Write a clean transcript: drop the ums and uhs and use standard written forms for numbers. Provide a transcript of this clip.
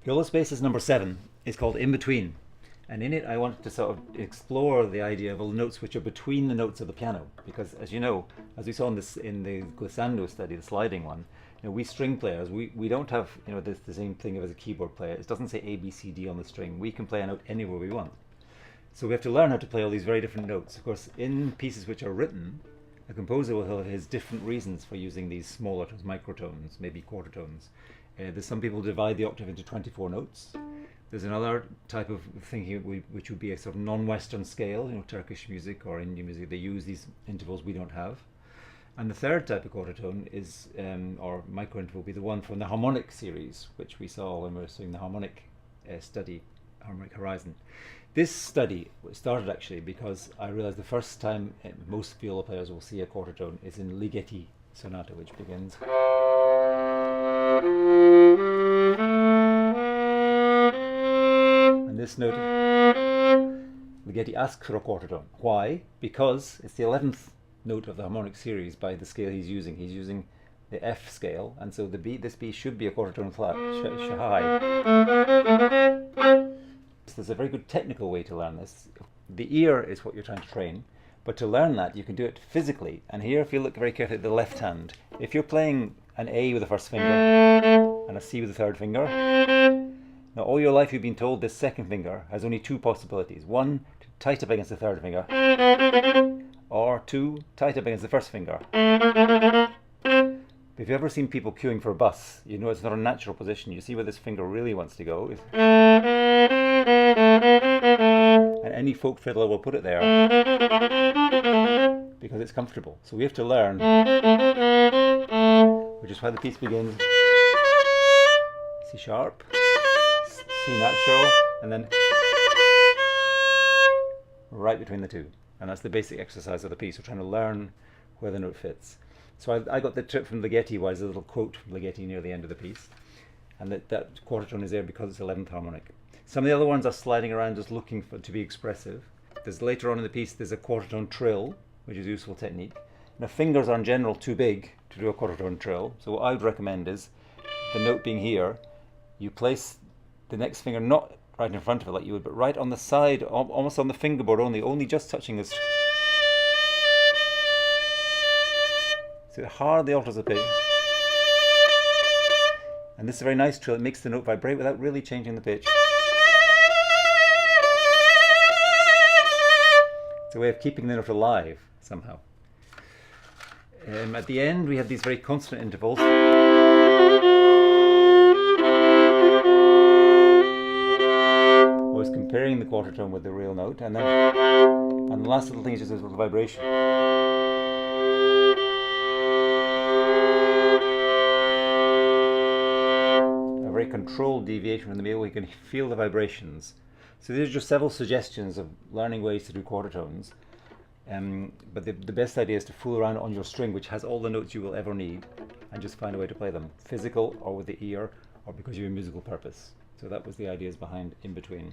Vola Spaces number 7 is called In Between, and in it I wanted to sort of explore the idea of all the notes which are between the notes of the piano, because as you know, as we saw in the glissando study, the sliding one, we string players, we don't have the same thing as a keyboard player. It doesn't say A, B, C, D on the string. We can play a note anywhere we want. So we have to learn how to play all these very different notes. Of course, in pieces which are written, a composer will have his different reasons for using these smaller tones, microtones, maybe quartertones. There's some people divide the octave into 24 notes. There's another type of thinking which would be a sort of non-Western scale, Turkish music or Indian music. They use these intervals we don't have. And the third type of quartertone is, or microinterval, will be the one from the harmonic series, which we saw when we were doing the harmonic study, Harmonic Horizon. This study started actually because I realized the first time most viola players will see a quartertone is in Ligeti Sonata, which begins. And this note, Ligeti asks for a quartertone. Why? Because it's the 11th note of the harmonic series by the scale he's using. He's using the F scale, and so this B should be a quartertone flat, high. So there's a very good technical way to learn this. The ear is what you're trying to train, but to learn that you can do it physically. And here, if you look very carefully at the left hand, if you're playing an A with the first finger and a C with the third finger, now all your life you've been told this second finger has only two possibilities. One, to tight up against the third finger, or two, tight up against the first finger. If you've ever seen people queuing for a bus, you know it's not a natural position. You see where this finger really wants to go. And any folk fiddler will put it there because it's comfortable. So we have to learn, which is why the piece begins C sharp, C natural, and then right between the two. And that's the basic exercise of the piece. We're trying to learn where the note fits. So I got the tip from Ligeti, why there's a little quote from Ligeti near the end of the piece. And that quartertone is there because it's 11th harmonic. Some of the other ones are sliding around just looking to be expressive. There's later on in the piece, there's a quartertone trill, which is a useful technique. Now fingers are in general too big to do a quartertone trill. So what I would recommend is, the note being here, you place the next finger not right in front of it like you would, but right on the side, almost on the fingerboard only just touching this. So it hardly alters the pitch. And this is a very nice trill. It makes the note vibrate without really changing the pitch. It's a way of keeping the note alive somehow. At the end we have these very constant intervals. Always comparing the quartertone with the real note, and the last little thing is just this little vibration. A very controlled deviation from the middle. You can feel the vibrations. So these are just several suggestions of learning ways to do quartertones. But the best idea is to fool around on your string, which has all the notes you will ever need, and just find a way to play them, physical or with the ear, or because you have a musical purpose. So that was the ideas behind In Between.